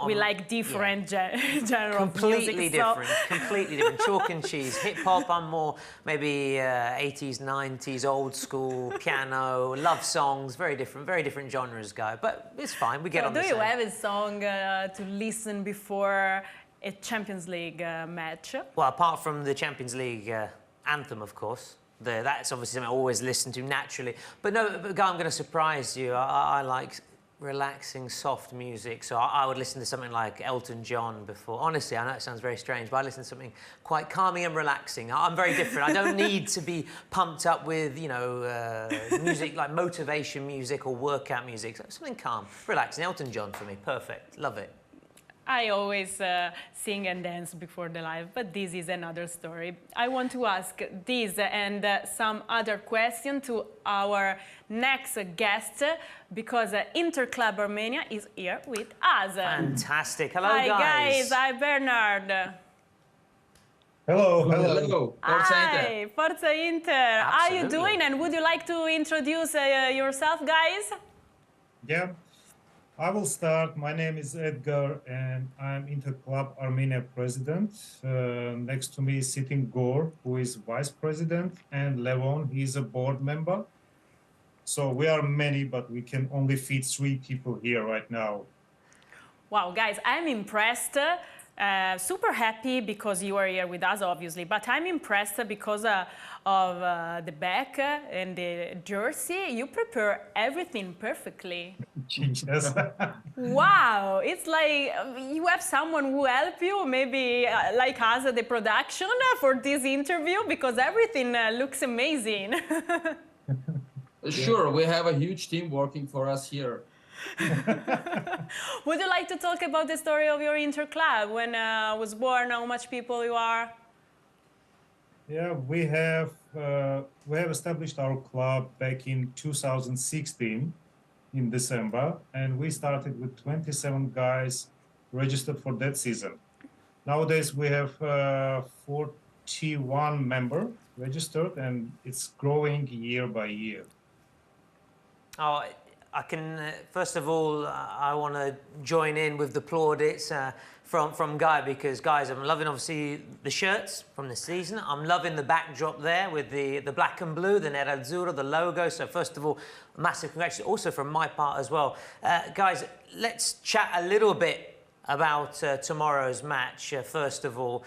we like different genre of completely music. Different, completely different. Chalk and cheese. Hip-hop, I'm more maybe 80s, 90s, old school, piano, love songs, very different genres, guy. But it's fine, we get on the same. Do you have a song to listen before a Champions League match? Well, apart from the Champions League anthem, of course. That's obviously something I always listen to naturally. But no, Guy, I'm going to surprise you. I like relaxing, soft music. So I would listen to something like Elton John before. Honestly, I know it sounds very strange, but I listen to something quite calming and relaxing. I'm very different. I don't need to be pumped up with, you know, music like motivation music or workout music. So something calm, relaxing. Elton John for me, perfect. Love it. I always sing and dance before the live, but this is another story. I want to ask this and some other question to our next guest because Interclub Armenia is here with us. Fantastic. Hello, Hi, guys. Hi, Bernard. Hello. Forza Inter. Forza Inter. Absolutely. How are you doing? And would you like to introduce yourself, guys? Yeah, I will start. My name is Edgar, and I'm Interclub Armenia president. Next to me is sitting Gor, who is vice president, and Levon, he's a board member. So we are many, but we can only fit 3 people here right now. Wow, guys, I'm impressed. Super happy because you are here with us, obviously, but I'm impressed because of the back and the jersey. You prepare everything perfectly. Yes. Wow, it's like you have someone who help you, maybe like us at the production for this interview, because everything looks amazing. Sure, we have a huge team working for us here. Would you like to talk about the story of your Interclub, when was born, how much people you are? Yeah, we have established our club back in 2016 in December, and we started with 27 guys registered for that season. Nowadays we have 41 members registered, and it's growing year by year. Oh, I can, first of all, I want to join in with the plaudits from Guy, because, guys, I'm loving, obviously, the shirts from the season. I'm loving the backdrop there with the black and blue, the Nerazzurro, the logo. So, first of all, massive congratulations also from my part as well. Guys, let's chat a little bit about tomorrow's match, first of all.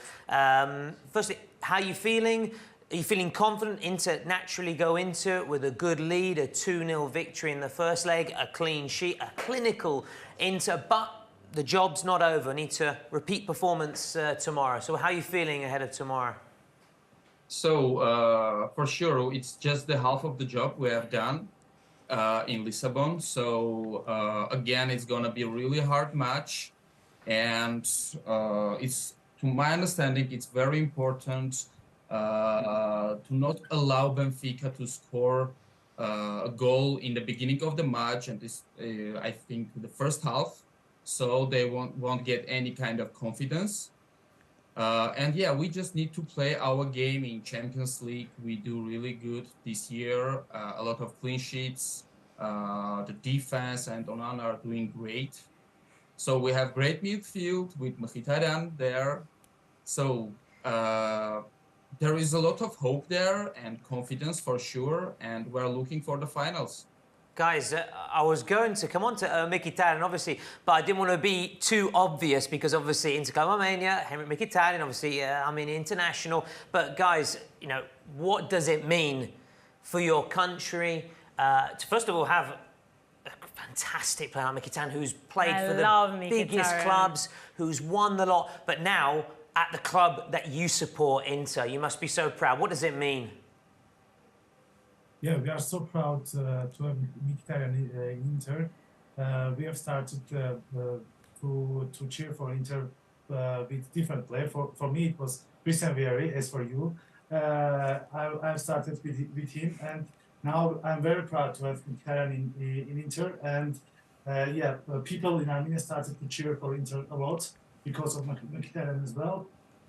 Firstly, how are you feeling? Are you feeling confident Inter naturally go into it with a good lead, a 2-0 victory in the first leg, a clean sheet, a clinical Inter, but the job's not over. Need to repeat performance tomorrow. So how are you feeling ahead of tomorrow? So, for sure, it's just the half of the job we have done in Lisbon. So, again, it's going to be a really hard match. And it's, to my understanding, it's very important to not allow Benfica to score a goal in the beginning of the match, and this, I think, the first half, so they won't get any kind of confidence. And yeah, we just need to play our game in Champions League. We do really good this year, a lot of clean sheets. The defense and Onana are doing great. So we have great midfield with Mkhitaryan there. So there is a lot of hope there and confidence for sure, and we're looking for the finals. Guys, I was going to come on to Mkhitaryan, obviously, but I didn't want to be too obvious because obviously Interclub Armenia, Henrik Mkhitaryan, obviously, I mean, international. But guys, you know, what does it mean for your country to, first of all, have fantastic player like Mkhitaryan, who's played I for love the biggest Mkhitaryan. clubs, who's won the lot, but now at the club that you support, Inter, you must be so proud. What does it mean? Yeah, we are so proud to have Mkhitaryan in Inter. We have started to cheer for Inter with different players. For me, it was Christian Vieri, as for you. I started with him, and now I'm very proud to have Mkhitaryan in Inter. And people in Armenia started to cheer for Inter a lot because of Mkhitaryan as well.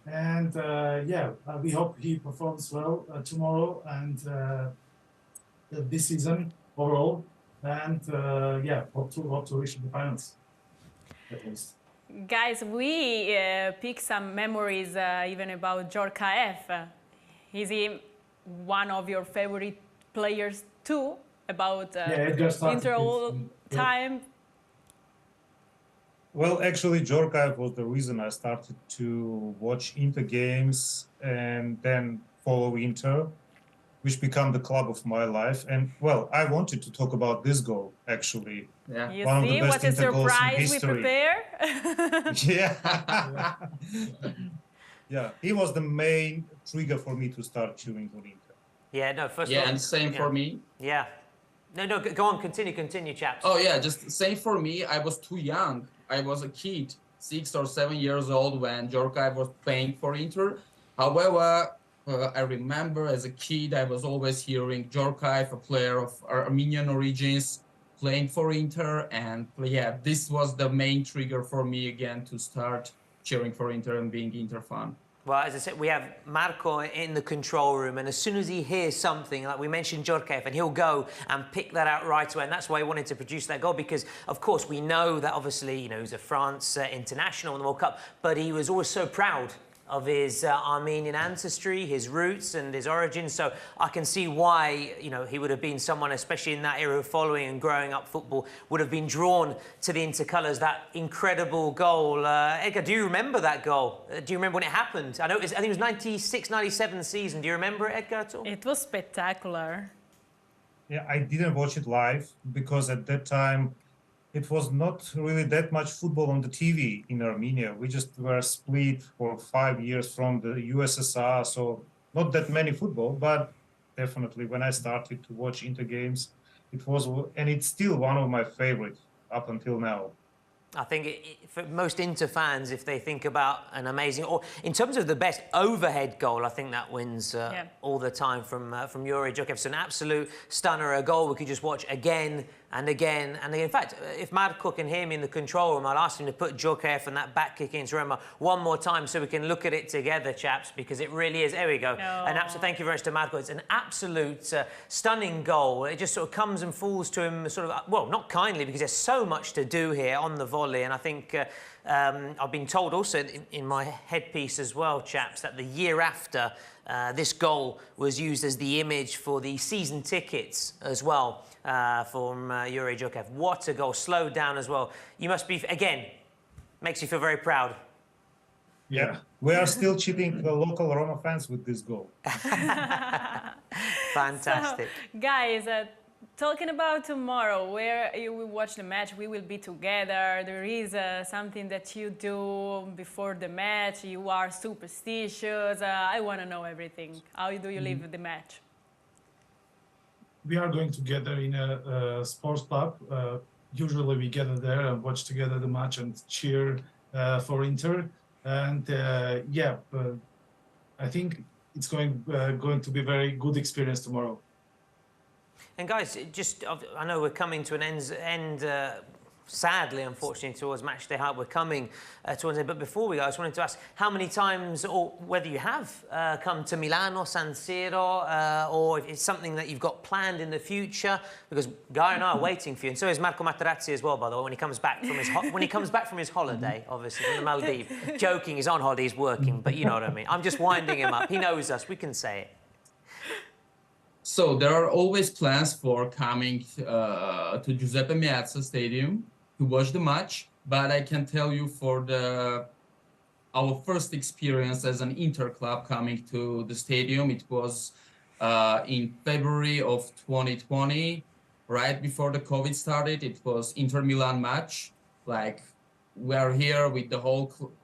And we hope he performs well tomorrow and this season overall. And hope to reach the finals at least. Guys, we pick some memories even about Djorkaeff. Is he one of your favorite players too? About Inter all time? Well, actually, Djorkaeff was the reason I started to watch Inter games and then follow Inter, which became the club of my life. And, well, I wanted to talk about this goal, actually. Yeah. You One of see the best what a Inter goals in surprise we history. prepare? Yeah. Yeah, he was the main trigger for me to start cheering for Inter. Yeah, no, first of Yeah, all... and same for me. Yeah. No, go on, continue, chaps. Oh yeah, just same for me. I was too young. I was a kid, 6 or 7 years old when Djorkaeff was playing for Inter. However, I remember as a kid, I was always hearing Djorkaeff, a player of Armenian origins, playing for Inter. And yeah, this was the main trigger for me again to start cheering for Inter and being Inter fan. Well, as I said, we have Marco in the control room, and as soon as he hears something, like we mentioned Djorkaeff, and he'll go and pick that out right away, and that's why he wanted to produce that goal, because, of course, we know that, obviously, you know, he's a France international in the World Cup, but he was always so proud of his Armenian ancestry, his roots and his origins. So I can see why, you know, he would have been someone, especially in that era of following and growing up football, would have been drawn to the Inter colours. That incredible goal. Edgar, do you remember that goal? Do you remember when it happened? I think it was 96, 97 season. Do you remember it, Edgar, at all? It was spectacular. Yeah, I didn't watch it live because at that time it was not really that much football on the TV in Armenia. We just were split for 5 years from the USSR, so not that many football, but definitely when I started to watch Inter games, it was, and it's still one of my favorites up until now. I think for most Inter fans, if they think about an amazing, or in terms of the best overhead goal, I think that wins all the time from Yuri Djorkaeff. So an absolute stunner, a goal we could just watch again and again and again. In fact, if Marco can hear me in the control room, I'll ask him to put Djorkaeff and that back kick into Roma one more time so we can look at it together, chaps, because it really is. There we go. No. An absolute, thank you very much to Marco. It's an absolute stunning goal. It just sort of comes and falls to him sort of, well, not kindly, because there's so much to do here on the volley. And I think I've been told also in my headpiece as well, chaps, that the year after this goal was used as the image for the season tickets as well from Yuri Djorkaeff. What a goal, slowed down as well. You must be, again, makes you feel very proud. Yeah, we are still cheating the local Roma fans with this goal. Fantastic. So, guys, talking about tomorrow, where you will watch the match, we will be together. There is something that you do before the match. You are superstitious. I want to know everything. How do you live the match? We are going together in a sports club. Usually we gather there and watch together the match and cheer for Inter. And I think it's going to be a very good experience tomorrow. And guys, I know we're coming to an end sadly, unfortunately, towards Matchday Hype. We're coming towards it. But before we go, I just wanted to ask how many times, or whether you have come to Milano, San Siro, or if it's something that you've got planned in the future, because Guy and I are waiting for you, and so is Marco Materazzi as well, by the way, when he comes back from his holiday, obviously, from the Maldives. Joking, he's on holiday, he's working, but you know what I mean. I'm just winding him up. He knows us. We can say it. So there are always plans for coming to Giuseppe Meazza Stadium to watch the match, but I can tell you for our first experience as an Inter club coming to the stadium, it was in February of 2020. right before the COVID started. It was Inter Milan match. Like we are here with the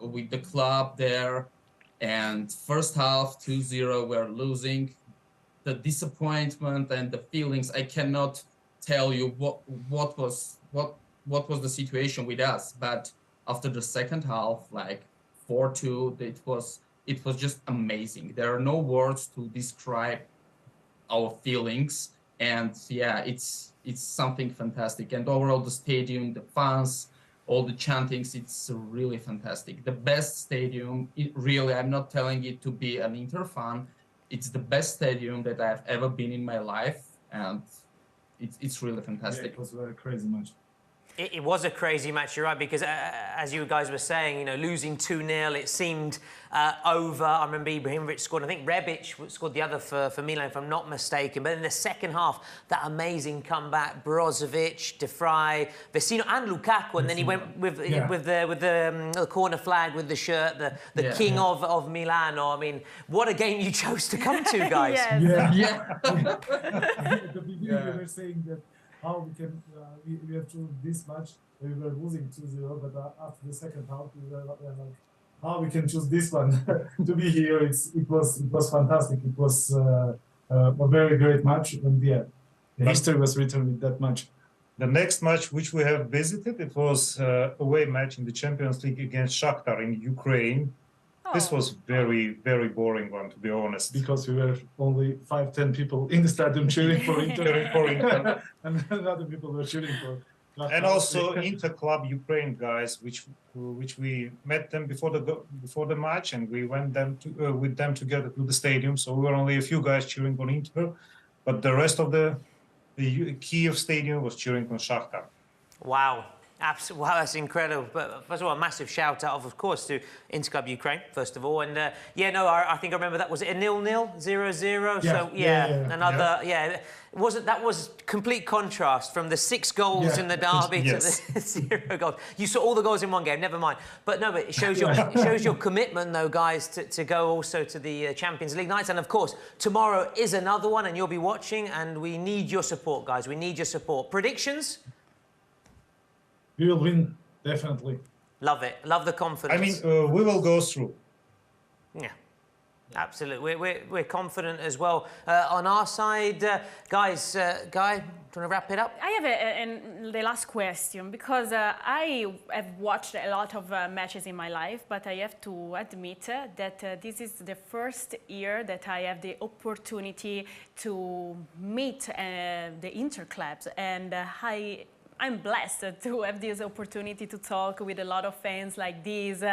with the club there, and first half 2-0 we're losing. The disappointment and the feelings, I cannot tell you what was the situation with us. But after the second half, like 4-2, it was just amazing. There are no words to describe our feelings, and yeah, it's something fantastic. And overall, the stadium, the fans, all the chantings, it's really fantastic. The best stadium, really, I'm not telling it to be an Inter fan. It's the best stadium that I've ever been in my life, and it's really fantastic. Yeah, it was a very crazy match. It was a crazy match, you're right, because as you guys were saying, you know, losing 2-0, it seemed over. I remember Ibrahimovic scored, I think Rebic scored the other for Milan, if I'm not mistaken. But in the second half, that amazing comeback, Brozovic, De Vrij, Vecino and Lukaku, and then he went with the corner flag with the shirt, the king of Milano. I mean, what a game you chose to come to, guys. Yes. At the beginning, we were saying that how we can we have to this match. We were losing 2-0, but after the second half, we were like, how we can choose this one to be here. It was fantastic. It was a very great match, and yeah, the history was written with that match. The next match which we have visited, it was away match in the Champions League against Shakhtar in Ukraine. This was very, very boring one, to be honest. Because we were only 5-10 people in the stadium cheering for Inter, and other people were cheering for. And also Inter Club Ukraine guys, which we met them before the match, and we went with them together to the stadium. So we were only a few guys cheering for Inter, but the rest of the Kiev stadium was cheering for Shakhtar. Wow. Absolutely, wow, that's incredible. But first of all, a massive shout out, of course, to Interclub Ukraine, first of all. And I think I remember that. Was it a 0-0, 0-0? Yeah. So that was complete contrast from the 6 goals in the derby to the 0 goals. You saw all the goals in one game. Never mind. But no, but it shows your commitment, though, guys, to go also to the Champions League nights. And of course, tomorrow is another one, and you'll be watching. And we need your support, guys. We need your support. Predictions? We will win, definitely. Love it. Love the confidence. I mean, we will go through. Yeah, absolutely. We're confident as well. On our side, guys, Guy, do you want to wrap it up? I have the last question, because I have watched a lot of matches in my life, but I have to admit that this is the first year that I have the opportunity to meet the Inter clubs, and I'm blessed to have this opportunity to talk with a lot of fans like this.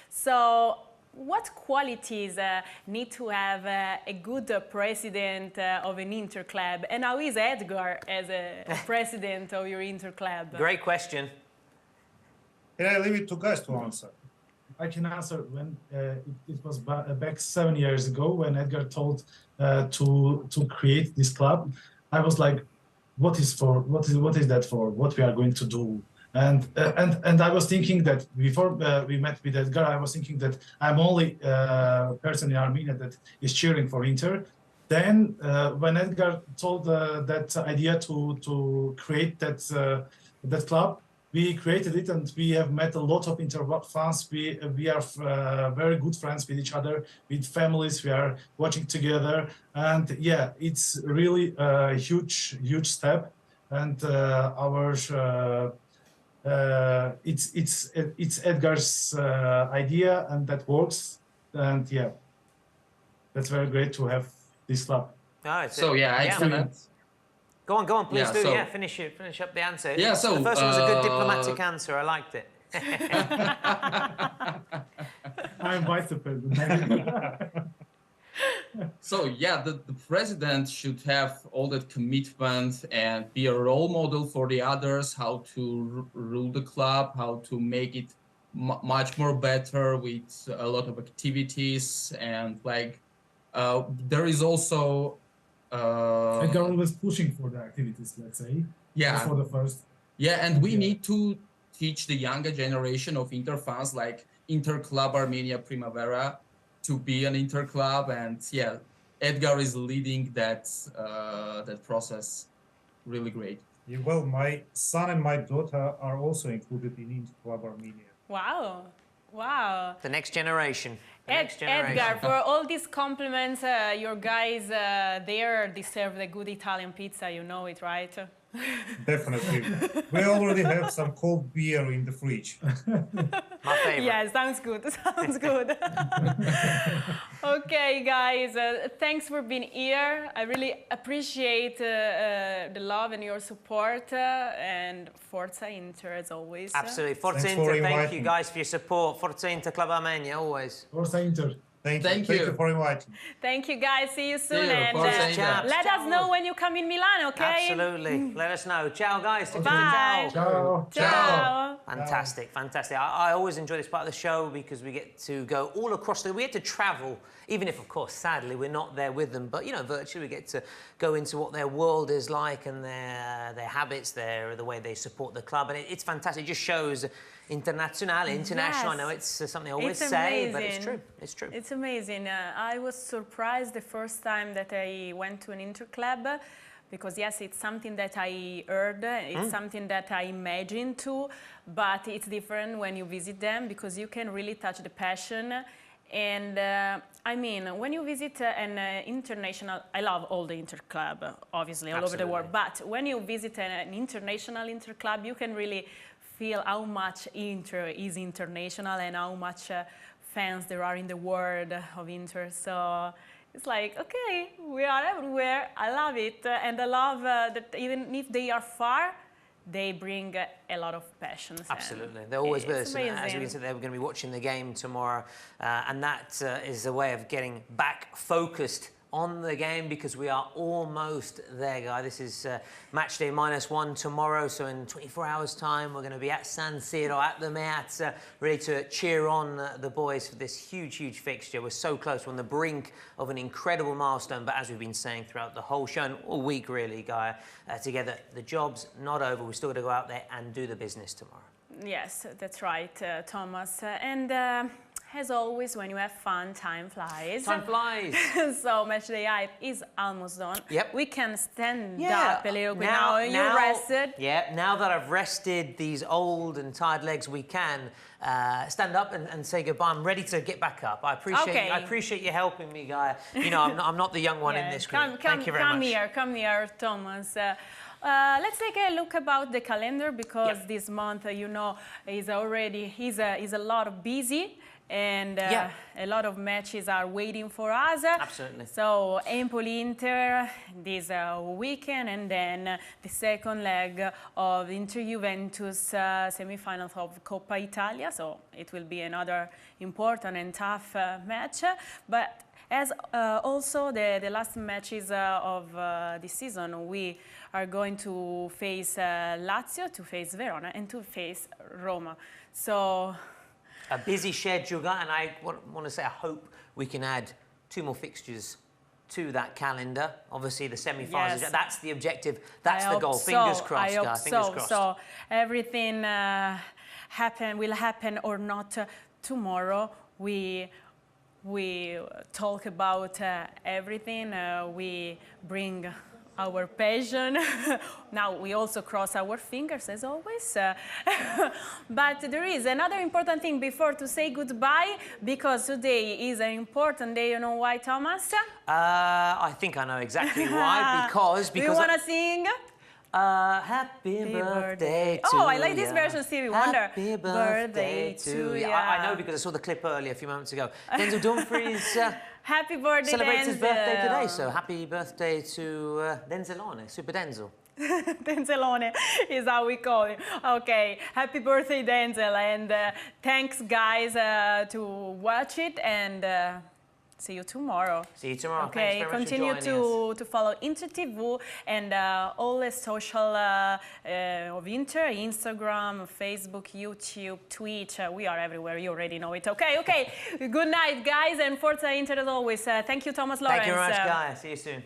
So what qualities need to have a good president of an Inter club? And how is Edgar as a president of your Inter club? Great question. Can I leave it to guys to answer? I can answer. When it was back 7 years ago, when Edgar told to create this club, I was like, what is that for? What we are going to do? And I was thinking that before we met with Edgar, I was thinking that I'm only person in Armenia that is cheering for Inter. Then when Edgar told that idea to create that club, we created it, and we have met a lot of Inter fans. We are very good friends with each other, with families. We are watching together, and yeah, it's really a huge step. And it's Edgar's idea, and that works. And yeah, that's very great to have this club. Excellent. Go on, please do. So, finish up the answer. Yeah, so the first one was a good diplomatic answer. I liked it. I'm vice president. So yeah, the president should have all that commitment and be a role model for the others, how to rule the club, how to make it much more better with a lot of activities, and there is also Edgar always pushing for the activities, let's say. Yeah. For the first. Yeah, and we need to teach the younger generation of Inter fans, like Inter Club Armenia Primavera, to be an Inter club. And yeah, Edgar is leading that process really great. Yeah, well, my son and my daughter are also included in Inter Club Armenia. Wow. Wow. The next generation. The next generation. Edgar, for all these compliments, your guys there deserve the good Italian pizza. You know it, right? Definitely. We already have some cold beer in the fridge. My favorite. Yeah, sounds good. Sounds good. Okay, guys, thanks for being here. I really appreciate the love and your support. And Forza Inter, as always. Absolutely. Forza Thanks for Inter, thank inviting you me. guys for your support. Forza Inter Club Armenia, always. Forza Inter. Thank Thank you. you. Thank you for inviting me. Thank you, guys. See you soon. you. And Forza Inter. let us know when you come in Milan, okay? Absolutely. Let us know. Ciao, guys. Bye. Ciao. Ciao. Fantastic, fantastic. I always enjoy this part of the show because we get to go all across we get to travel, even if, of course, sadly, we're not there with them. But, you know, virtually we get to go into what their world is like and their habits, the way they support the club. And it's fantastic. It just shows international. I know it's something I always say, but it's true. It's true. It's amazing. I was surprised the first time that I went to an Inter club because, yes, it's something that I heard, it's something that I imagined too, but it's different when you visit them because you can really touch the passion. And I mean, when you visit an international, I love all the Inter club, obviously, all over the world, but when you visit an international Inter club, you can really feel how much Inter is international and how much fans there are in the world of Inter. So it's like, okay, we are everywhere. I love it. And I love that even if they are far, they bring a lot of passion. Absolutely. They're always with us. And as amazing. we said, they were going to be watching the game tomorrow. And that is a way of getting back focused on the game because we are almost there, guys. This is match day -1 tomorrow, so in 24 hours' time, we're going to be at San Siro, at the Meazza, ready to cheer on the boys for this huge, huge fixture. We're so close. We're on the brink of an incredible milestone, but as we've been saying throughout the whole show and all week, really, Guy, together, the job's not over. We're still going to go out there and do the business tomorrow. Yes, that's right, Thomas. And as always, when you have fun, time flies. Time flies. So Matchday Hype is almost done. Yep. We can stand up a little bit now. Now You're rested. Yeah, now that I've rested these old and tired legs, we can stand up and say goodbye. I'm ready to get back up. I appreciate you helping me, Guy. You know, I'm not the young one in this group. Thank you very much. Come here, Thomas. Let's take a look about the calendar because this month, you know, is a lot of busy. And a lot of matches are waiting for us. Absolutely. So Empoli-Inter this weekend, and then the second leg of Inter-Juventus semi-finals of Coppa Italia. So it will be another important and tough match. But as also the last matches of this season, we are going to face Lazio, to face Verona, and to face Roma. So a busy schedule, and I want to say I hope we can add 2 more fixtures to that calendar. Obviously, the semi-finals, that's the objective, that's the goal. Fingers crossed, guys, fingers crossed. So everything will happen or not tomorrow. We talk about everything. We bring our passion. Now we also cross our fingers as always. But there is another important thing before to say goodbye, because today is an important day. You know why, Thomas? I think I know exactly why. Because Do you want to sing? Happy birthday to you. Oh, I like this version, Stevie Wonder. Happy birthday to you. I know because I saw the clip earlier a few moments ago. Denzel Dumfries happy birthday, celebrates Denzel. his birthday today, so happy birthday to Denzelone, Super Denzel. Denzelone is how we call him. Okay, happy birthday, Denzel, and thanks, guys, to watch it, and see you tomorrow. See you tomorrow. Okay, continue to follow Inter TV and all the social of Inter, Instagram, Facebook, YouTube, Twitch. We are everywhere. You already know it. Okay. Good night, guys, and Forza Inter as always. Thank you, Thomas Lawrence. Thank you very much, guys. See you soon.